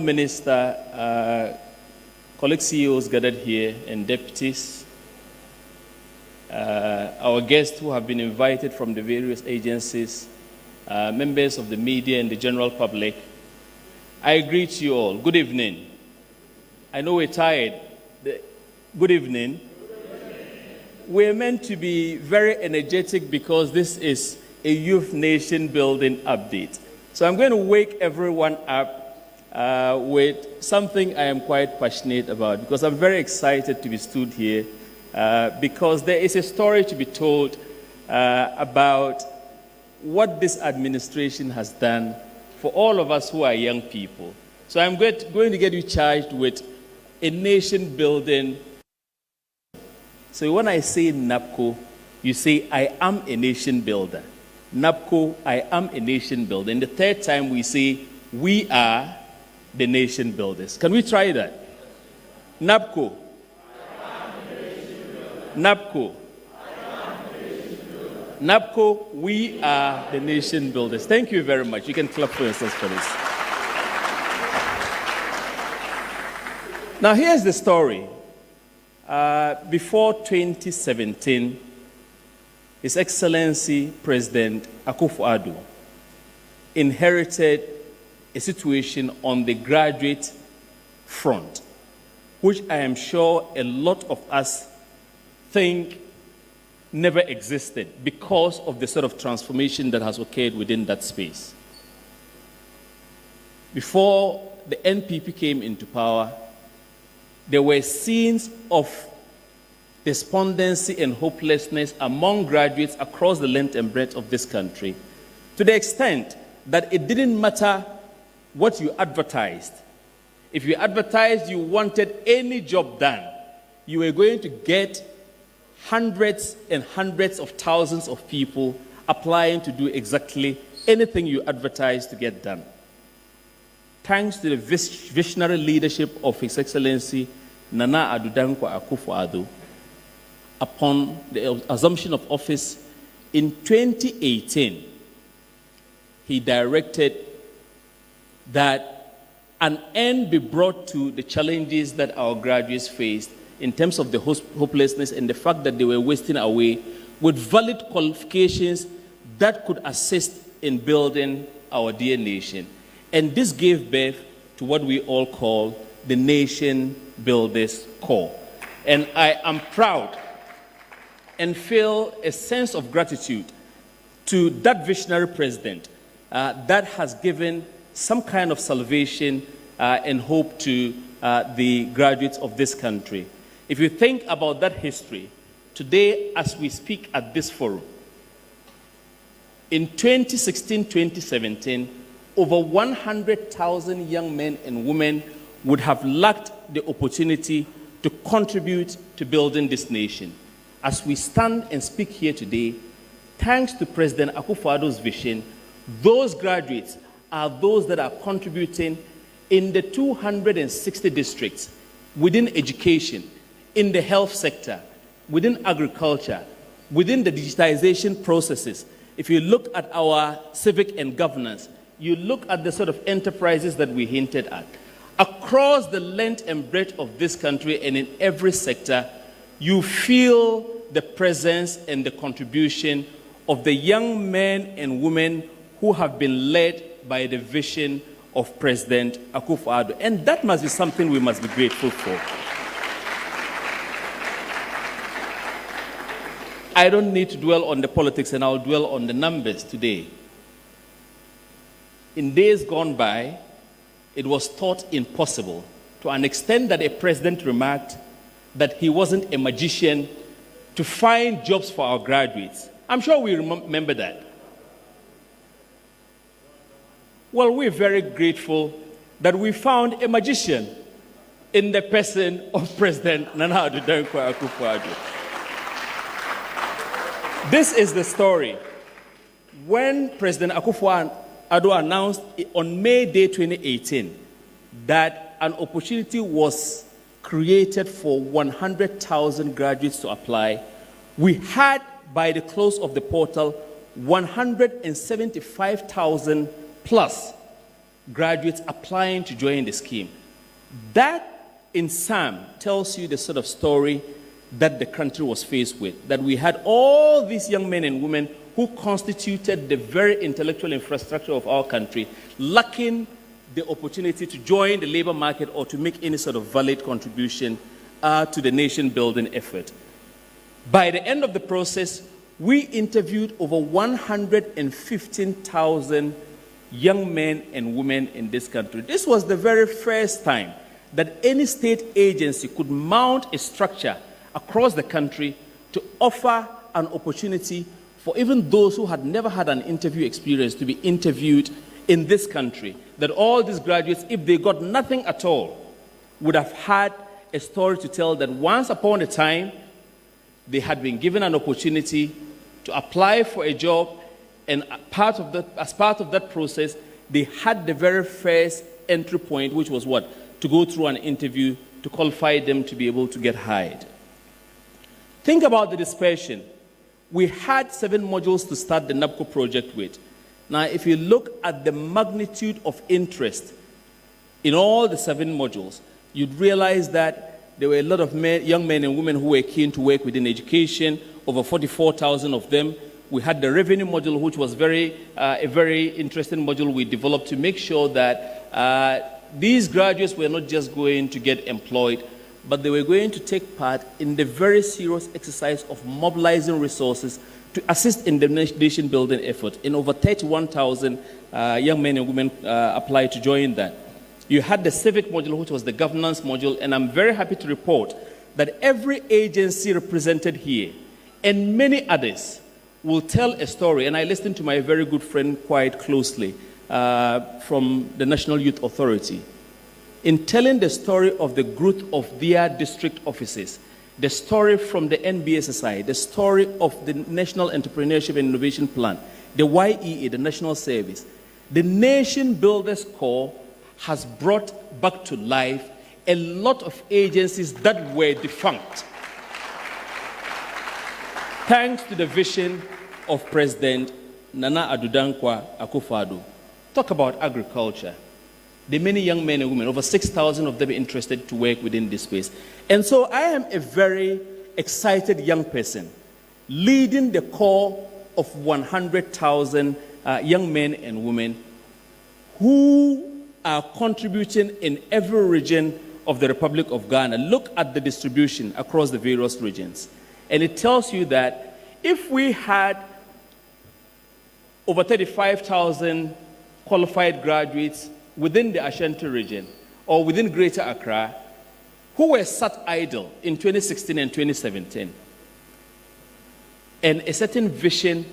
Minister, colleague CEOs gathered here, and deputies, our guests who have been invited from the various agencies, members of the media and the general public, I greet you all. Good evening. I know we're tired. Good evening. We're meant to be very energetic because this is a youth nation building update. So I'm going to wake everyone up with something I am quite passionate about, because I'm very excited to be stood here because there is a story to be told about what this administration has done for all of us who are young people. So I'm going to get you charged with a nation building. So when I say NABCO, you say, I am a nation builder. NABCO, I am a nation builder. And the third time we say, we are the nation builders. Can we try that? NABCO. NABCO. NABCO, we are the nation builders. Thank you very much. You can clap for yourselves for this. Now, here's the story. Before 2017, His Excellency President Akufo-Addo inherited a situation on the graduate front, which I am sure a lot of us think never existed because of the sort of transformation that has occurred within that space. Before the NPP came into power, there were scenes of despondency and hopelessness among graduates across the length and breadth of this country, to the extent that it didn't matter what you advertised. If you advertised you wanted any job done, you were going to get hundreds and hundreds of thousands of people applying to do exactly anything you advertised to get done. Thanks to the visionary leadership of His Excellency Nana Addo Dankwa Akufo-Addo, upon the assumption of office in 2018, he directed that an end be brought to the challenges that our graduates faced in terms of the hopelessness and the fact that they were wasting away with valid qualifications that could assist in building our dear nation. And this gave birth to what we all call the Nation Builders Corps. And I am proud and feel a sense of gratitude to that visionary president that has given some kind of salvation and hope to the graduates of this country. If you think about that history, today as we speak at this forum, in 2016-2017, over 100,000 young men and women would have lacked the opportunity to contribute to building this nation. As we stand and speak here today, thanks to President Akufo-Addo's vision, those graduates are those that are contributing in the 260 districts, within education, in the health sector, within agriculture, within the digitization processes. If you look at our civic and governance, you look at the sort of enterprises that we hinted at. Across the length and breadth of this country and in every sector, you feel the presence and the contribution of the young men and women who have been led by the vision of President Akufo-Addo. And that must be something we must be grateful for. I don't need to dwell on the politics, and I'll dwell on the numbers today. In days gone by, it was thought impossible, to an extent that a president remarked that he wasn't a magician, to find jobs for our graduates. I'm sure we remember that. Well, we're very grateful that we found a magician in the person of President Nana Addo Dankwa Akufo-Addo. This is the story. When President Akufo-Addo announced on May Day 2018 that an opportunity was created for 100,000 graduates to apply, we had, by the close of the portal, 175,000 plus graduates applying to join the scheme. That, in sum, tells you the sort of story that the country was faced with, that we had all these young men and women who constituted the very intellectual infrastructure of our country, lacking the opportunity to join the labor market or to make any sort of valid contribution to the nation-building effort. By the end of the process, we interviewed over 115,000 young men and women in this country. This was the very first time that any state agency could mount a structure across the country to offer an opportunity for even those who had never had an interview experience to be interviewed in this country. That all these graduates, if they got nothing at all, would have had a story to tell that once upon a time, they had been given an opportunity to apply for a job, and as part of that process, they had the very first entry point, which was what? To go through an interview to qualify them to be able to get hired. Think about the dispersion. We had 7 modules to start the NABCO project with. Now, if you look at the magnitude of interest in all the 7 modules, you'd realize that there were a lot of young men and women who were keen to work within education, over 44,000 of them. We had the revenue module, which was a very interesting module we developed to make sure that these graduates were not just going to get employed, but they were going to take part in the very serious exercise of mobilizing resources to assist in the nation-building effort. In over 31,000 young men and women applied to join that. You had the civic module, which was the governance module, and I'm very happy to report that every agency represented here and many others will tell a story, and I listened to my very good friend quite closely from the National Youth Authority. In telling the story of the growth of their district offices, the story from the NBSSI, the story of the National Entrepreneurship and Innovation Plan, the YEA, the National Service, the Nation Builders Corps has brought back to life a lot of agencies that were defunct, thanks to the vision of President Nana Addo Dankwa Akufo-Addo. Talk about agriculture. The many young men and women, over 6,000 of them interested to work within this space. And so I am a very excited young person, leading the core of 100,000 young men and women who are contributing in every region of the Republic of Ghana. Look at the distribution across the various regions. And it tells you that if we had over 35,000 qualified graduates within the Ashanti region or within Greater Accra who were sat idle in 2016 and 2017, and a certain vision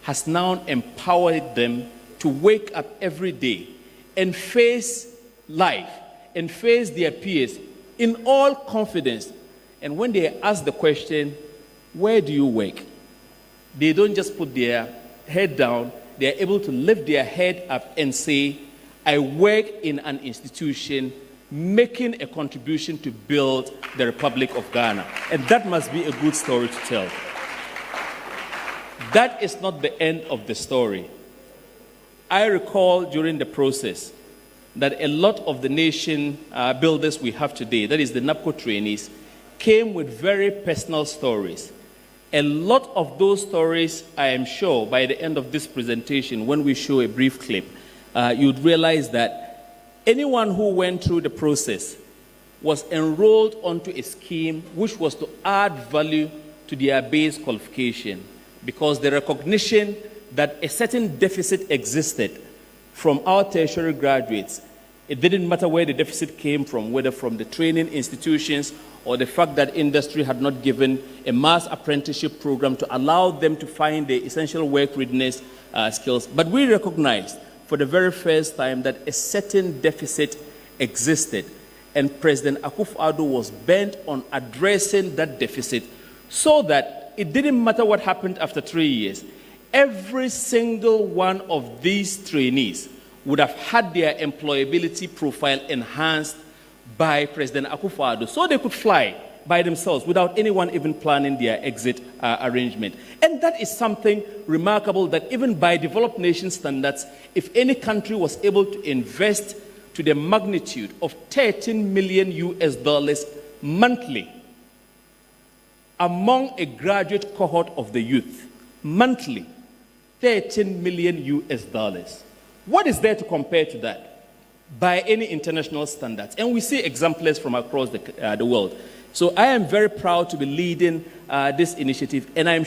has now empowered them to wake up every day and face life and face their peers in all confidence. And when they ask the question, where do you work? They don't just put their head down. They are able to lift their head up and say, I work in an institution making a contribution to build the Republic of Ghana. And that must be a good story to tell. That is not the end of the story. I recall during the process that a lot of the nation builders we have today, that is the NABCO trainees, came with very personal stories. A lot of those stories, I am sure, by the end of this presentation, when we show a brief clip, you'd realize that anyone who went through the process was enrolled onto a scheme which was to add value to their base qualification, because the recognition that a certain deficit existed from our tertiary graduates, it didn't matter where the deficit came from, whether from the training institutions or the fact that industry had not given a mass apprenticeship program to allow them to find the essential work readiness skills. But we recognized for the very first time that a certain deficit existed, and President Akufo-Addo was bent on addressing that deficit so that it didn't matter what happened after 3 years. Every single one of these trainees would have had their employability profile enhanced by President Akufo-Addo, so they could fly by themselves without anyone even planning their exit arrangement. And that is something remarkable that even by developed nation standards, if any country was able to invest to the magnitude of 13 million US dollars monthly among a graduate cohort of the youth, monthly, 13 million US dollars. What is there to compare to that by any international standards? And we see exemplars from across the world. So I am very proud to be leading this initiative, and I'm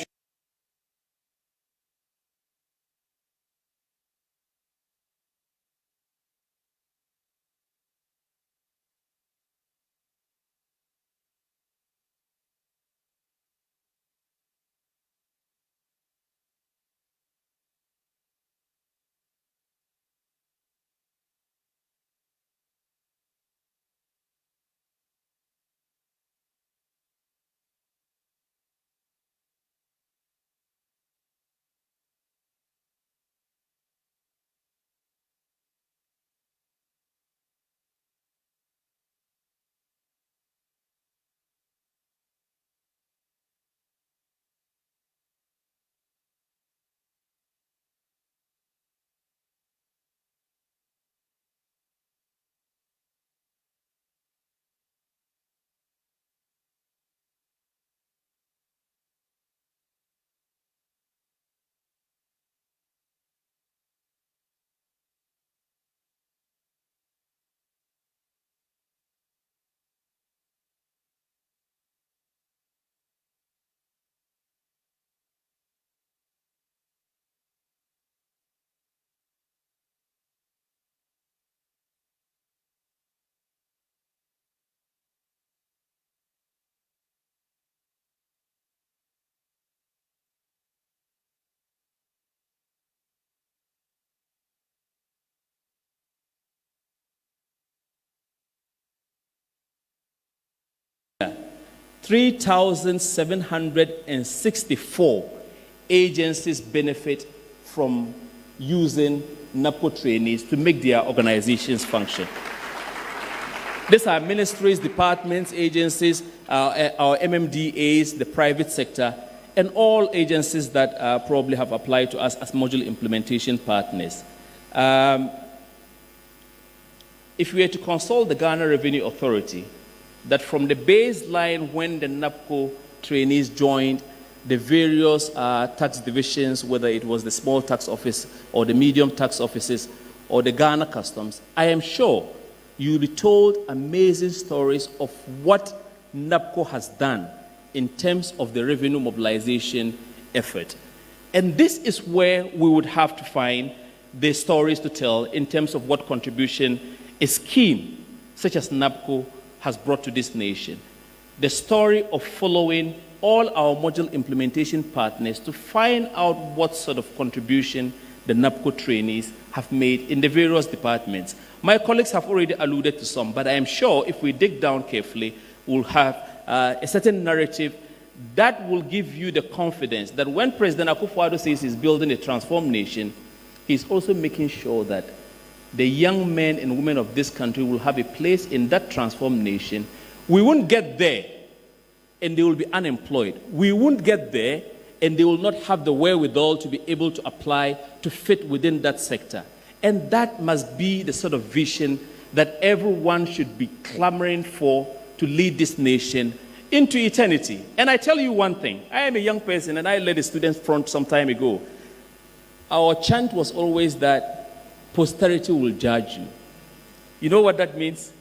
3,764 agencies benefit from using NABCO trainees to make their organizations function. These are ministries, departments, agencies, our MMDAs, the private sector, and all agencies that probably have applied to us as module implementation partners. If we were to consult the Ghana Revenue Authority, that from the baseline when the NABCO trainees joined the various tax divisions, whether it was the small tax office or the medium tax offices or the Ghana Customs, I am sure you'll be told amazing stories of what NABCO has done in terms of the revenue mobilization effort. And this is where we would have to find the stories to tell in terms of what contribution a scheme such as NABCO has brought to this nation. The story of following all our module implementation partners to find out what sort of contribution the NABCO trainees have made in the various departments. My colleagues have already alluded to some, but I am sure if we dig down carefully, we'll have a certain narrative that will give you the confidence that when President Akufo-Addo says he's building a transformed nation, he's also making sure that the young men and women of this country will have a place in that transformed nation. We won't get there and they will be unemployed. We won't get there and they will not have the wherewithal to be able to apply to fit within that sector. And that must be the sort of vision that everyone should be clamoring for to lead this nation into eternity. And I tell you one thing, I am a young person and I led a student front some time ago. Our chant was always that posterity will judge you. You know what that means?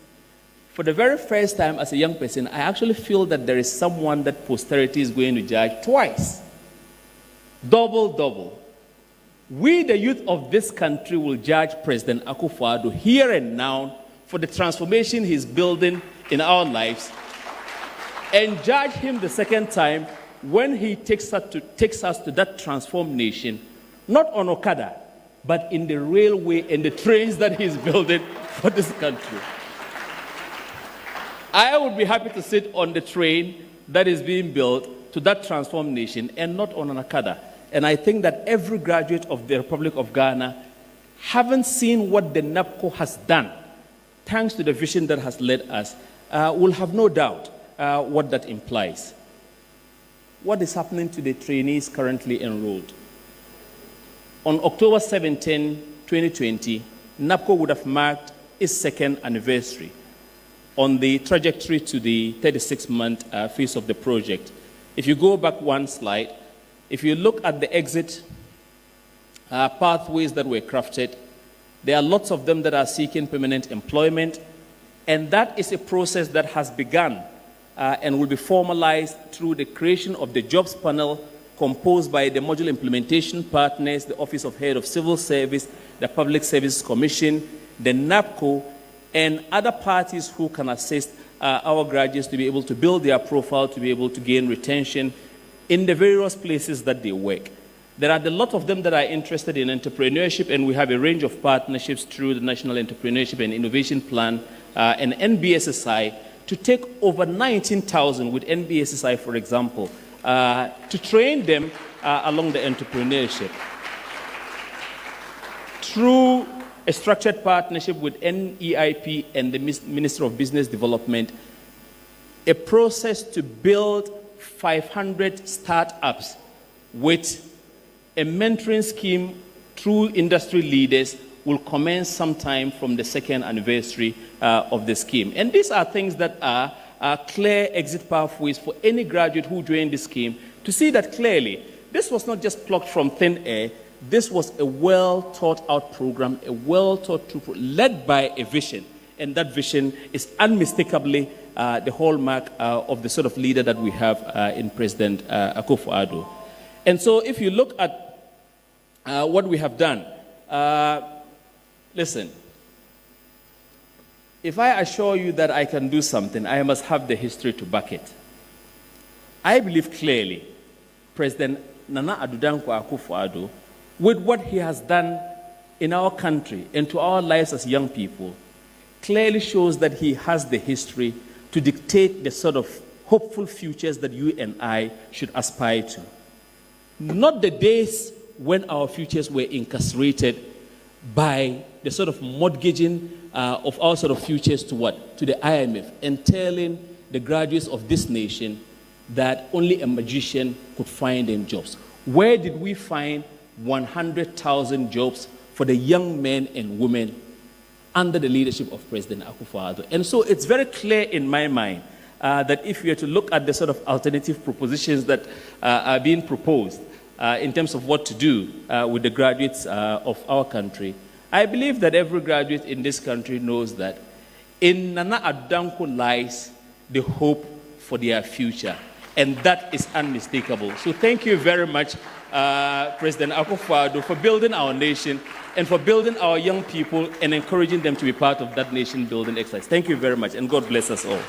For the very first time as a young person, I actually feel that there is someone that posterity is going to judge twice. Double. We, the youth of this country, will judge President Akufo-Addo here and now for the transformation he's building in our lives, and judge him the second time when he takes us to that transformed nation, not on Okada, but in the railway and the trains that he's building for this country. I would be happy to sit on the train that is being built to that transformed nation and not on an Okada. And I think that every graduate of the Republic of Ghana, having seen what the NABCO has done, thanks to the vision that has led us, will have no doubt what that implies. What is happening to the trainees currently enrolled? On October 17, 2020, NABCO would have marked its second anniversary on the trajectory to the 36-month phase of the project. If you go back one slide, if you look at the exit pathways that were crafted, there are lots of them that are seeking permanent employment, and that is a process that has begun and will be formalized through the creation of the jobs panel composed by the module implementation partners, the Office of Head of Civil Service, the Public Services Commission, the NABCO, and other parties who can assist our graduates to be able to build their profile, to be able to gain retention in the various places that they work. There are a lot of them that are interested in entrepreneurship, and we have a range of partnerships through the National Entrepreneurship and Innovation Plan and NBSSI to take over 19,000 with NBSSI, for example, to train them along the entrepreneurship. Through a structured partnership with NEIP and the Minister of Business Development, a process to build 500 startups with a mentoring scheme through industry leaders will commence sometime from the second anniversary of the scheme. And these are things that are clear exit pathways for any graduate who joined the scheme to see that clearly. This was not just plucked from thin air. This was a well-thought-out program, a well-thought-through program, led by a vision. And that vision is unmistakably the hallmark of the sort of leader that we have in President Akufo-Addo. And so if you look at what we have done, listen, if I assure you that I can do something, I must have the history to back it. I believe clearly President Nana Addo Dankwa Akufo-Addo, with what he has done in our country and to our lives as young people, clearly shows that he has the history to dictate the sort of hopeful futures that you and I should aspire to. Not the days when our futures were incarcerated by the sort of mortgaging of our sort of futures to what? To the IMF, and telling the graduates of this nation that only a magician could find them jobs. Where did we find 100,000 jobs for the young men and women under the leadership of President Akufo-Addo? And so it's very clear in my mind that if we are to look at the sort of alternative propositions that are being proposed in terms of what to do with the graduates of our country, I believe that every graduate in this country knows that in Nana Addo Dankwa lies the hope for their future. And that is unmistakable. So thank you very much, President Akufo-Addo, for building our nation and for building our young people and encouraging them to be part of that nation-building exercise. Thank you very much, and God bless us all.